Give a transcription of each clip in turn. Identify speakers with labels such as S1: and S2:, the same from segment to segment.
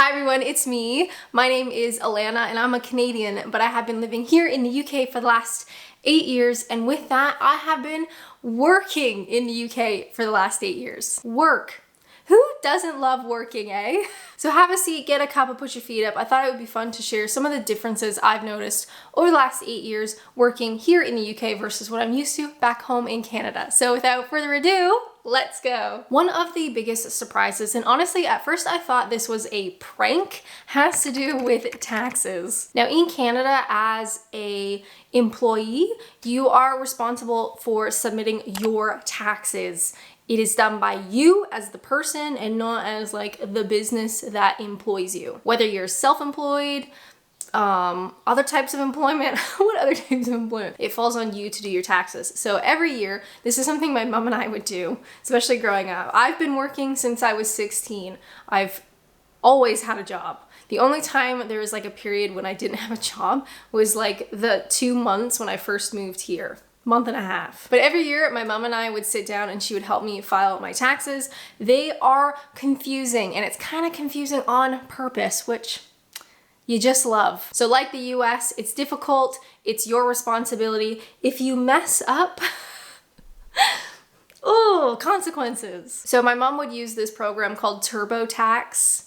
S1: Hi everyone, it's me. My name is Alanna and I'm a Canadian, but I have been living here in the UK for the last 8 years, and with that, I have been working in the UK for the last 8 years. Work. Who doesn't love working, eh? So have a seat, get a cup, and put your feet up. I thought it would be fun to share some of the differences I've noticed over the last 8 years working here in the UK versus what I'm used to back home in Canada. So without further ado, let's go. One of the biggest surprises, and honestly at first I thought this was a prank, has to do with taxes. Now in Canada, as a employee, you are responsible for submitting your taxes. It is done by you as the person and not as like the business that employs you. Whether you're self-employed, other types of employment, what other types of employment? It falls on you to do your taxes. So every year, this is something my mom and I would do, especially growing up. I've been working since I was 16. I've always had a job. The only time there was like a period when I didn't have a job was like the 2 months when I first moved here. Month and a half. But every year my mom and I would sit down and she would help me file my taxes. They are confusing, and it's kind of confusing on purpose, which you just love. So like the US, it's difficult, it's your responsibility. If you mess up, oh, consequences. So my mom would use this program called TurboTax.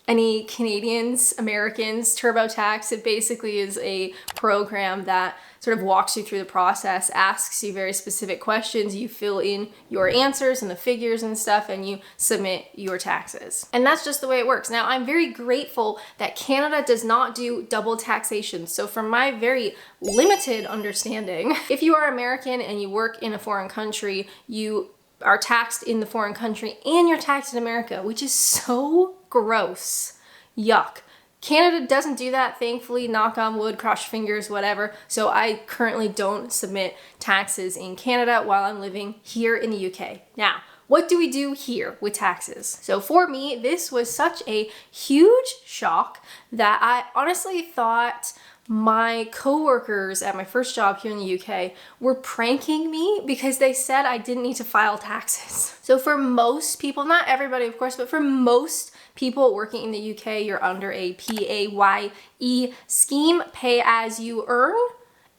S1: Any Canadians, Americans, TurboTax, it basically is a program that sort of walks you through the process, asks you very specific questions, you fill in your answers and the figures and stuff, and you submit your taxes. And that's just the way it works. Now, I'm very grateful that Canada does not do double taxation. So from my very limited understanding, if you are American and you work in a foreign country, you are taxed in the foreign country and you're taxed in America, which is so gross. Yuck. Canada doesn't do that, thankfully, knock on wood, cross your fingers, whatever. So I currently don't submit taxes in Canada while I'm living here in the UK. Now, what do we do here with taxes? So for me, this was such a huge shock that I honestly thought my coworkers at my first job here in the UK were pranking me because they said I didn't need to file taxes. So for most people, not everybody of course, but for most people working in the UK, you're under a PAYE scheme, pay as you earn,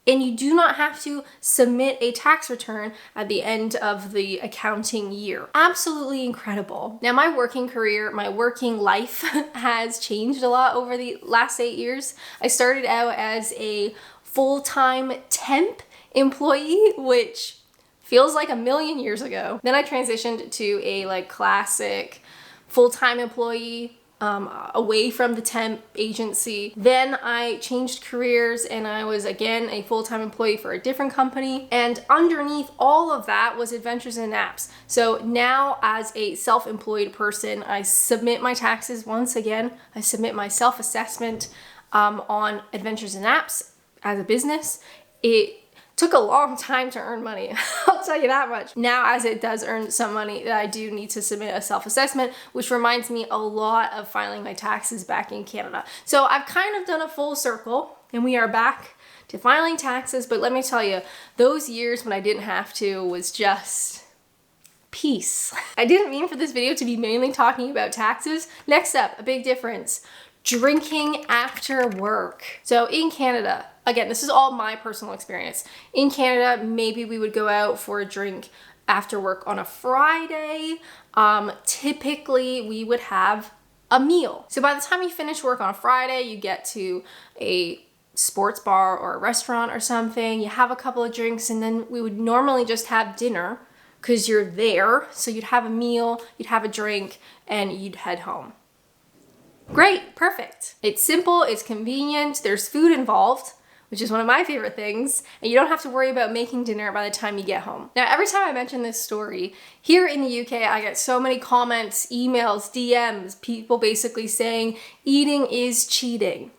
S1: and you do not have to submit a tax return at the end of the accounting year. Absolutely incredible. Now my working career, my working life has changed a lot over the last 8 years. I started out as a full-time temp employee, which feels like a million years ago. Then I transitioned to a like classic full-time employee, away from the temp agency. Then I changed careers and I was again a full-time employee for a different company. And underneath all of that was Adventures in Apps. So now as a self-employed person, I submit my taxes once again. I submit my self-assessment on Adventures in Apps as a business. It took a long time to earn money, I'll tell you that much. Now, as it does earn some money, I do need to submit a self-assessment, which reminds me a lot of filing my taxes back in Canada. So I've kind of done a full circle and we are back to filing taxes, but let me tell you, those years when I didn't have to was just peace. I didn't mean for this video to be mainly talking about taxes. Next up, a big difference. Drinking after work. So in Canada, again, this is all my personal experience. In Canada, maybe we would go out for a drink after work on a Friday. Typically, we would have a meal. So by the time you finish work on a Friday, you get to a sports bar or a restaurant or something, you have a couple of drinks, and then we would normally just have dinner because you're there. So you'd have a meal, you'd have a drink, and you'd head home. Great, perfect. It's simple, it's convenient, there's food involved, which is one of my favorite things, and you don't have to worry about making dinner by the time you get home. Now, every time I mention this story, here in the UK, I get so many comments, emails, DMs, people basically saying, eating is cheating.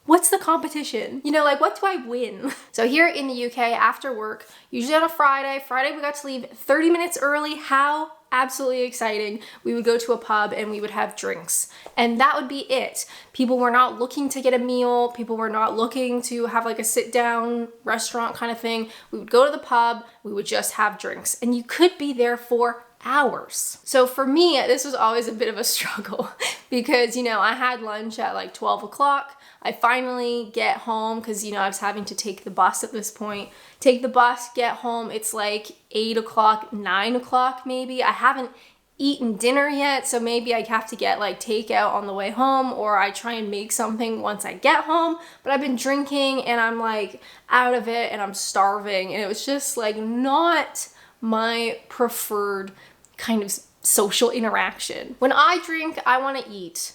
S1: What's the competition? You know, like, what do I win? So here in the UK, after work, usually on a Friday we got to leave 30 minutes early. How absolutely exciting. We would go to a pub and we would have drinks, and that would be it. People were not looking to get a meal. People were not looking to have like a sit down restaurant kind of thing. We would go to the pub, we would just have drinks, and you could be there for hours. So for me, this was always a bit of a struggle because, I had lunch at like 12 o'clock. I finally get home because, I was having to take the bus at this point. Take the bus, get home. It's like 8 o'clock, 9 o'clock maybe. I haven't eaten dinner yet, so maybe I have to get like takeout on the way home, or I try and make something once I get home. But I've been drinking and I'm like out of it and I'm starving, and it was just like not my preferred kind of social interaction. When I drink, I want to eat.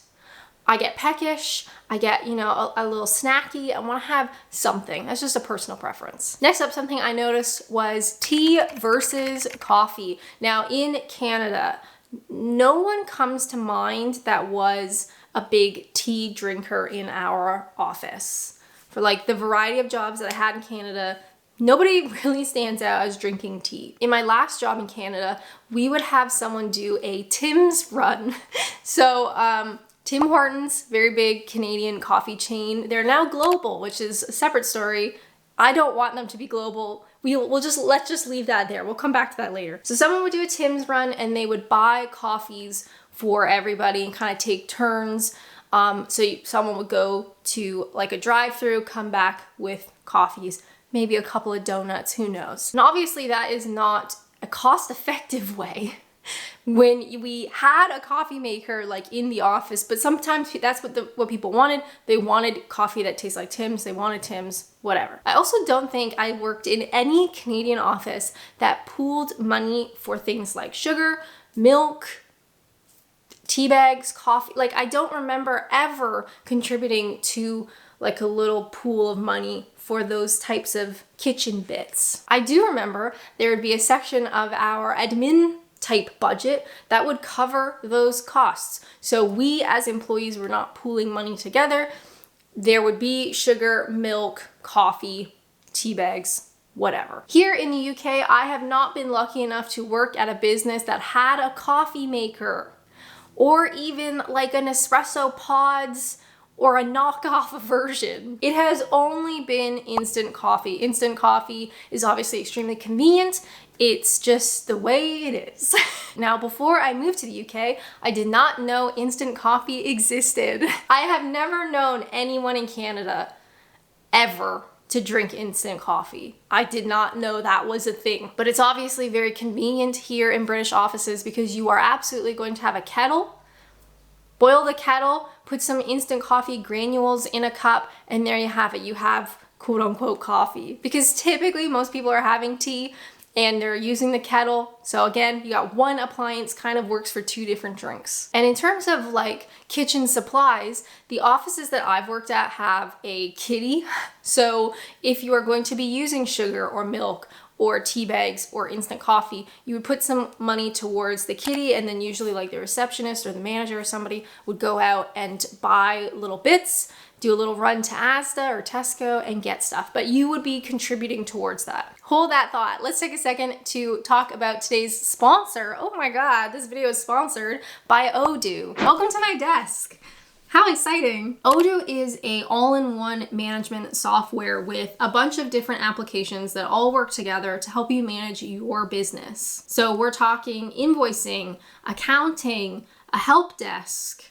S1: I get peckish, I get, a little snacky, I want to have something. That's just a personal preference. Next up, something I noticed was tea versus coffee. Now in Canada, no one comes to mind that was a big tea drinker in our office. For like the variety of jobs that I had in Canada, nobody really stands out as drinking tea. In my last job in Canada, we would have someone do a Tim's run. So, Tim Hortons, very big Canadian coffee chain. They're now global, which is a separate story. I don't want them to be global. Let's just leave that there. We'll come back to that later. So someone would do a Tim's run and they would buy coffees for everybody and kind of take turns. Someone would go to like a drive-through, come back with coffees, maybe a couple of donuts, who knows. And obviously that is not a cost-effective way when we had a coffee maker like in the office, but sometimes that's what people wanted. They wanted coffee that tastes like Tim's, they wanted Tim's, whatever. I also don't think I worked in any Canadian office that pooled money for things like sugar, milk, tea bags, coffee. Like I don't remember ever contributing to like a little pool of money for those types of kitchen bits. I do remember there would be a section of our admin type budget that would cover those costs. So we as employees were not pooling money together. There would be sugar, milk, coffee, tea bags, whatever. Here in the UK, I have not been lucky enough to work at a business that had a coffee maker or even like an espresso pods or a knockoff version. It has only been instant coffee. Instant coffee is obviously extremely convenient. It's just the way it is. Now, before I moved to the UK, I did not know instant coffee existed. I have never known anyone in Canada ever to drink instant coffee. I did not know that was a thing, but it's obviously very convenient here in British offices because you are absolutely going to have a kettle. Boil the kettle, put some instant coffee granules in a cup, and there you have it. You have quote unquote coffee. Because typically most people are having tea and they're using the kettle. So again, you got one appliance, kind of works for two different drinks. And in terms of like kitchen supplies, the offices that I've worked at have a kitty. So if you are going to be using sugar or milk or tea bags or instant coffee, you would put some money towards the kitty, and then usually like the receptionist or the manager or somebody would go out and buy little bits, do a little run to Asda or Tesco and get stuff, but you would be contributing towards that. Hold that thought. Let's take a second to talk about today's sponsor. Oh my God, this video is sponsored by Odoo. Welcome to my desk. How exciting. Odoo is a all-in-one management software with a bunch of different applications that all work together to help you manage your business. So we're talking invoicing, accounting, a help desk,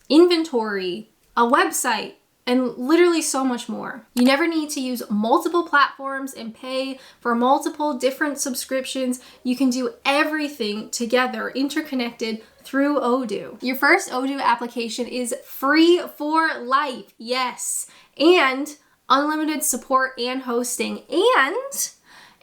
S1: inventory, a website, and literally so much more. You never need to use multiple platforms and pay for multiple different subscriptions. You can do everything together, interconnected through Odoo. Your first Odoo application is free for life, yes, and unlimited support and hosting, and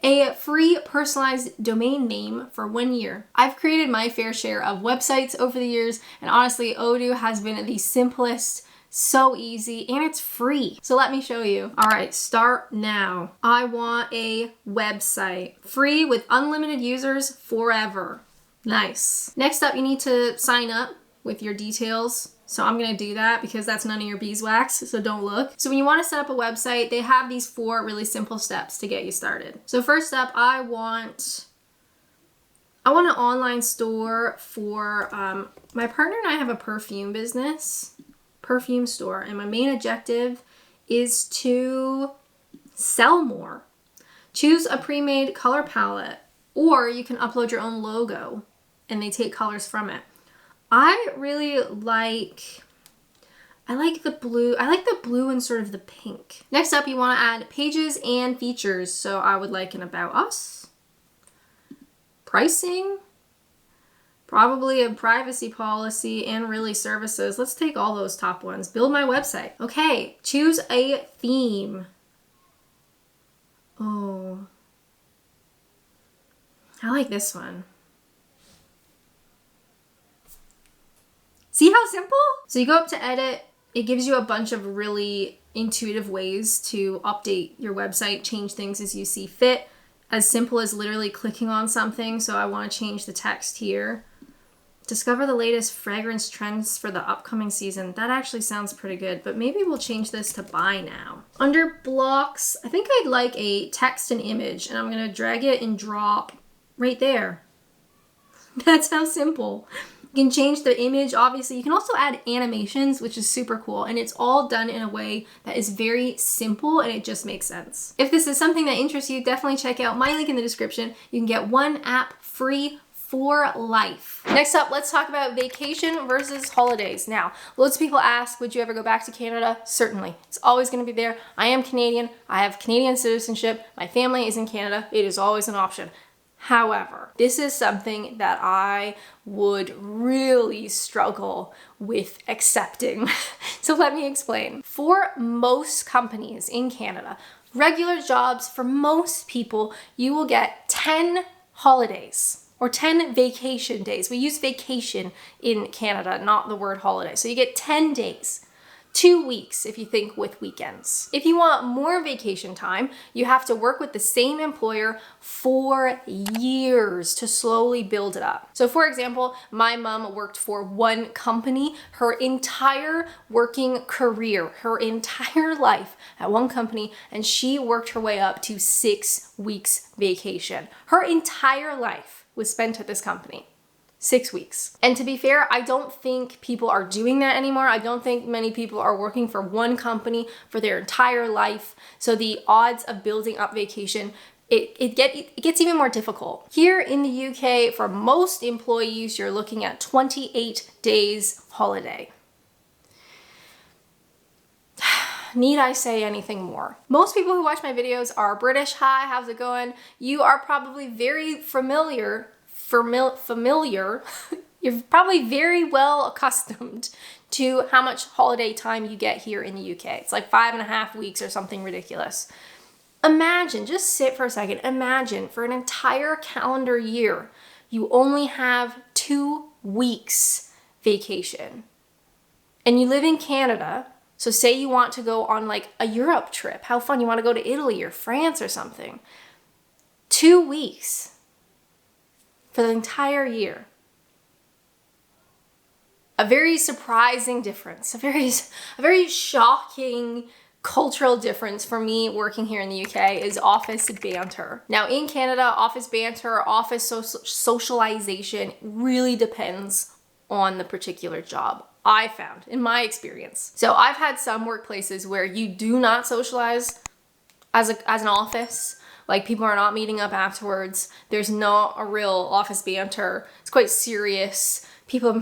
S1: a free personalized domain name for 1 year. I've created my fair share of websites over the years, and honestly, Odoo has been the simplest, so easy, and it's free. So let me show you. All right, start now. I want a website. Free with unlimited users forever. Nice. Next up, you need to sign up with your details. So I'm gonna do that because that's none of your beeswax, so don't look. So when you wanna set up a website, they have these 4 really simple steps to get you started. So first up, I want an online store for, my partner and I have a perfume business, perfume store, and my main objective is to sell more. Choose a pre-made color palette, or you can upload your own logo. and they take colors from it. I really like, I like the blue and sort of the pink. Next up, you want to add pages and features. So I would like an about us, pricing, probably a privacy policy, and really services. Let's take all those top ones. Build my website. Okay, choose a theme. Oh, I like this one. See how simple? So you go up to edit. It gives you a bunch of really intuitive ways to update your website, change things as you see fit. As simple as literally clicking on something. So I want to change the text here. Discover the latest fragrance trends for the upcoming season. That actually sounds pretty good, but maybe we'll change this to buy now. Under blocks, I think I'd like a text and image, and I'm gonna drag it and drop right there. That's how simple. You can change the image, obviously. You can also add animations, which is super cool, and it's all done in a way that is very simple and it just makes sense. If this is something that interests you, definitely check out my link in the description. You can get 1 app free for life. Next up, let's talk about vacation versus holidays. Now, loads of people ask, would you ever go back to Canada? Certainly. It's always going to be there. I am Canadian. I have Canadian citizenship. My family is in Canada. It is always an option. However, this is something that I would really struggle with accepting. So let me explain. For most companies in Canada, regular jobs, for most people, you will get 10 holidays. Or 10 vacation days. We use vacation in Canada, not the word holiday. So you get 10 days, 2 weeks if you think with weekends. If you want more vacation time, you have to work with the same employer for years to slowly build it up. So for example, my mom worked for one company her entire working career, her entire life at one company, and she worked her way up to 6 weeks vacation. Her entire life was spent at this company. 6 weeks. And to be fair, I don't think people are doing that anymore. I don't think many people are working for one company for their entire life. So the odds of building up vacation, it gets even more difficult. Here in the UK, for most employees, you're looking at 28 days holiday. Need I say anything more? Most people who watch my videos are British. Hi, how's it going? You are probably very familiar. You're probably very well accustomed to how much holiday time you get here in the UK. It's like 5.5 weeks or something ridiculous. Imagine, just sit for a second. Imagine for an entire calendar year, you only have 2 weeks vacation. And you live in Canada. So say you want to go on like a Europe trip. How fun. You want to go to Italy or France or something. 2 weeks for the entire year. A very surprising difference. A very shocking cultural difference for me working here in the UK is office banter. Now in Canada, office banter, office socialization really depends on the particular job. I found in my experience. So I've had some workplaces where you do not socialize as an office. Like people are not meeting up afterwards. There's not a real office banter. It's quite serious. People,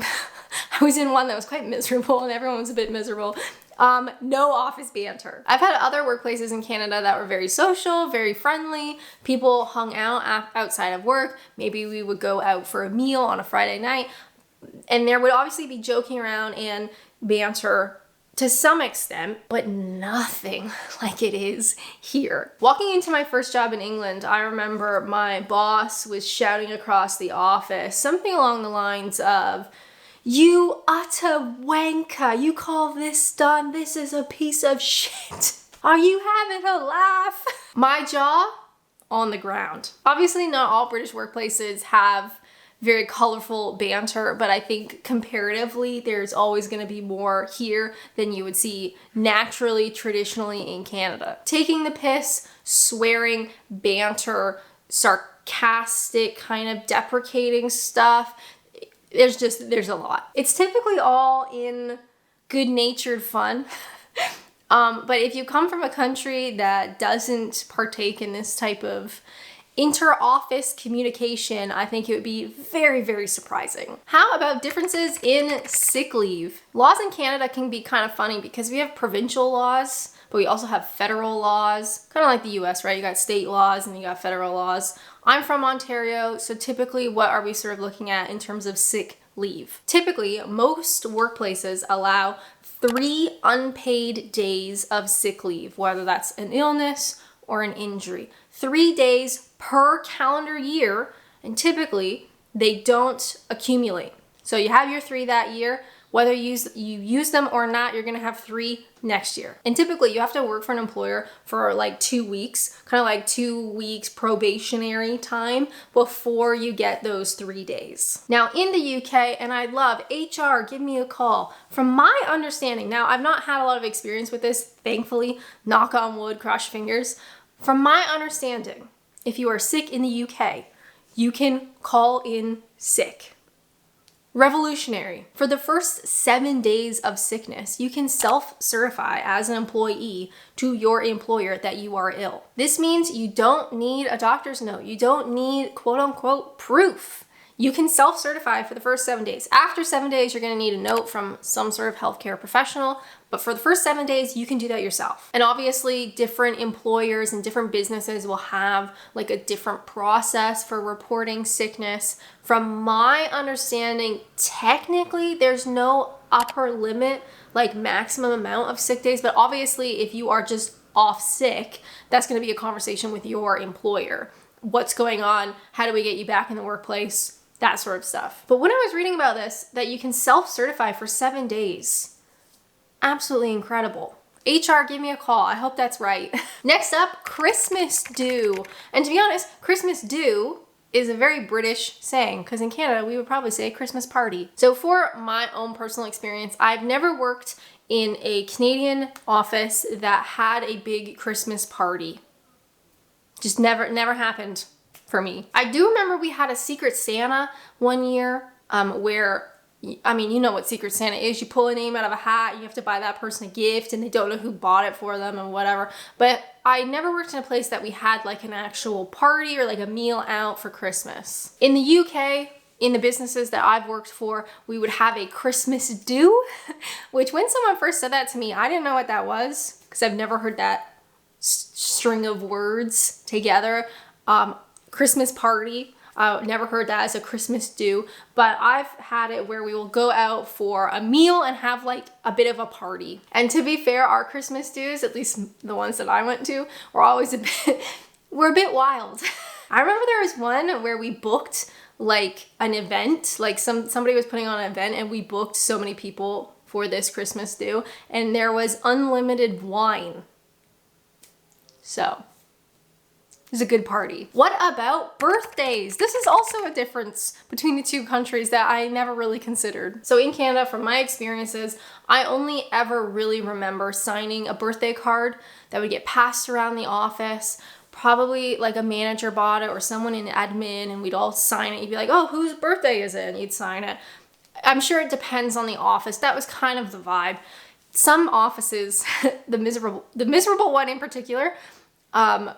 S1: I was in one that was quite miserable and everyone was a bit miserable. No office banter. I've had other workplaces in Canada that were very social, very friendly. People hung out outside of work. Maybe we would go out for a meal on a Friday night. And there would obviously be joking around and banter to some extent, but nothing like it is here. Walking into my first job in England, I remember my boss was shouting across the office something along the lines of, "You utter wanker, you call this done? This is a piece of shit. Are you having a laugh?" My jaw on the ground. Obviously not all British workplaces have very colorful banter, but I think comparatively there's always going to be more here than you would see naturally, traditionally in Canada. Taking the piss, swearing, banter, sarcastic, kind of deprecating stuff, there's a lot. It's typically all in good-natured fun. But if you come from a country that doesn't partake in this type of inter-office communication, I think it would be very, very surprising. How about differences in sick leave? Laws in Canada can be kind of funny because we have provincial laws, but we also have federal laws, kind of like the US, right? You got state laws and you got federal laws. I'm from Ontario, so typically what are we sort of looking at in terms of sick leave? Typically, most workplaces allow 3 unpaid days of sick leave, whether that's an illness or an injury. 3 days per calendar year, and typically they don't accumulate. So you have your 3 that year, whether you use them or not, you're gonna have 3 next year. And typically you have to work for an employer for like 2 weeks, kind of like 2 weeks probationary time before you get those 3 days. Now in the UK, and I love HR, give me a call. From my understanding, now I've not had a lot of experience with this, thankfully, knock on wood, cross your fingers. From my understanding, if you are sick in the UK, you can call in sick. Revolutionary. For the first 7 days of sickness, you can self-certify as an employee to your employer that you are ill. This means you don't need a doctor's note. You don't need quote unquote proof. You can self-certify for the first 7 days. After 7 days, you're gonna need a note from some sort of healthcare professional, but for the first 7 days, you can do that yourself. And obviously, different employers and different businesses will have like a different process for reporting sickness. From my understanding, technically, there's no upper limit, like maximum amount of sick days, but obviously, if you are just off sick, that's gonna be a conversation with your employer. What's going on? How do we get you back in the workplace? That sort of stuff. But when I was reading about this, that you can self-certify for 7 days, absolutely incredible. HR, give me a call. I hope that's right. Next up, Christmas due. And to be honest, Christmas due is a very British saying, because in Canada, we would probably say Christmas party. So for my own personal experience, I've never worked in a Canadian office that had a big Christmas party. Just never happened for me. I do remember we had a Secret Santa one year where, I mean, you know what Secret Santa is. You pull a name out of a hat, you have to buy that person a gift and they don't know who bought it for them and whatever. But I never worked in a place that we had like an actual party or like a meal out for Christmas. In the UK, in the businesses that I've worked for, we would have a Christmas do, which when someone first said that to me, I didn't know what that was because I've never heard that string of words together. Christmas party, never heard that as a Christmas do, but I've had it where we will go out for a meal and have like a bit of a party. And to be fair, our Christmas do's, at least the ones that I went to, were always a bit wild. I remember there was one where we booked like an event, like somebody was putting on an event and we booked so many people for this Christmas do, and there was unlimited wine. So it was a good party. What about birthdays? This is also a difference between the two countries that I never really considered. So in Canada, from my experiences, I only ever really remember signing a birthday card that would get passed around the office. Probably like a manager bought it or someone in admin and we'd all sign it. You'd be like, oh, whose birthday is it? And you'd sign it. I'm sure it depends on the office. That was kind of the vibe. Some offices, the miserable one in particular, I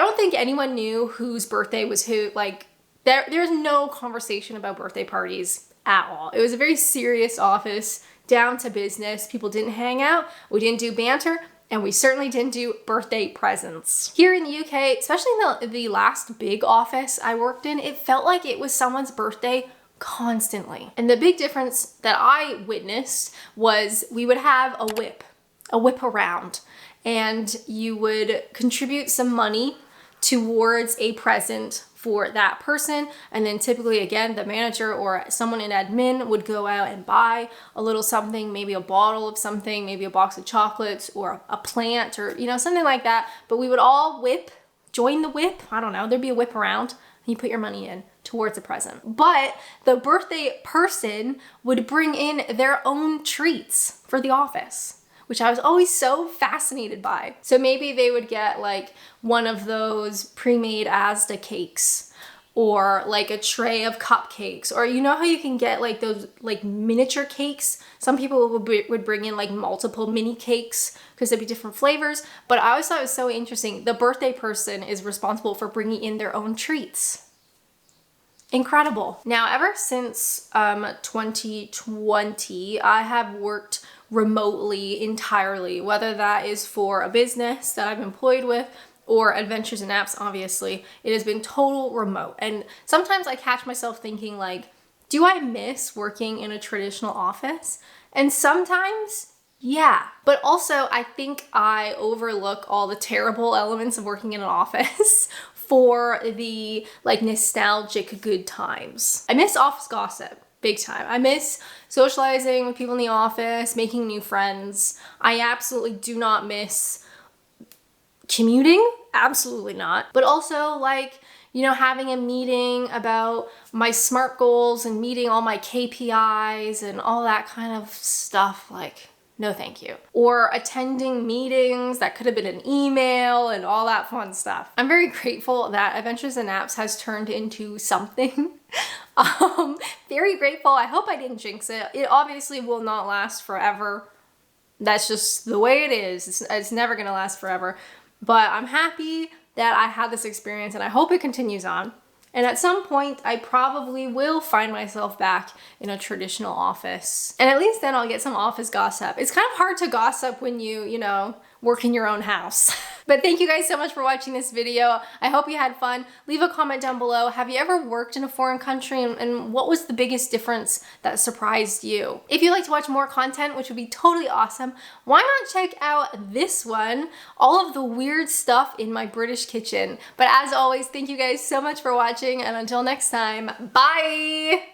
S1: don't think anyone knew whose birthday was who. Like there's no conversation about birthday parties at all. It was a very serious office, down to business. People didn't hang out. We didn't do banter. And we certainly didn't do birthday presents. Here in the UK, especially in the last big office I worked in, it felt like it was someone's birthday constantly. And the big difference that I witnessed was we would have a whip around, and you would contribute some money towards a present for that person. And then typically, again, the manager or someone in admin would go out and buy a little something, maybe a bottle of something, maybe a box of chocolates or a plant or, you know, something like that. But we would all join the whip. I don't know, there'd be a whip around and you put your money in towards a present. But the birthday person would bring in their own treats for the office, which I was always so fascinated by. So maybe they would get like one of those pre-made Asda cakes, or like a tray of cupcakes, or you know how you can get like those like miniature cakes? Some people would bring in like multiple mini cakes because there'd be different flavors, but I always thought it was so interesting. The birthday person is responsible for bringing in their own treats. Incredible. Now, ever since 2020, I have worked remotely entirely, whether that is for a business that I'm employed with or Adventures in Apps, obviously. It has been total remote. And sometimes I catch myself thinking like, do I miss working in a traditional office? And sometimes, yeah. But also, I think I overlook all the terrible elements of working in an office for the like nostalgic good times. I miss office gossip. Big time. I miss socializing with people in the office, making new friends. I absolutely do not miss commuting, absolutely not. But also like, you know, having a meeting about my SMART goals and meeting all my KPIs and all that kind of stuff, like, no thank you. Or attending meetings that could have been an email and all that fun stuff. I'm very grateful that Adventures in Apps has turned into something. Very grateful. I hope I didn't jinx it. It obviously will not last forever. That's just the way it is. It's never gonna last forever. But I'm happy that I had this experience and I hope it continues on. And at some point, I probably will find myself back in a traditional office. And at least then I'll get some office gossip. It's kind of hard to gossip when you know, work in your own house. But thank you guys so much for watching this video. I hope you had fun. Leave a comment down below. Have you ever worked in a foreign country, and what was the biggest difference that surprised you? If you'd like to watch more content, which would be totally awesome, why not check out this one? All of the weird stuff in my British kitchen. But as always, thank you guys so much for watching, and until next time, bye!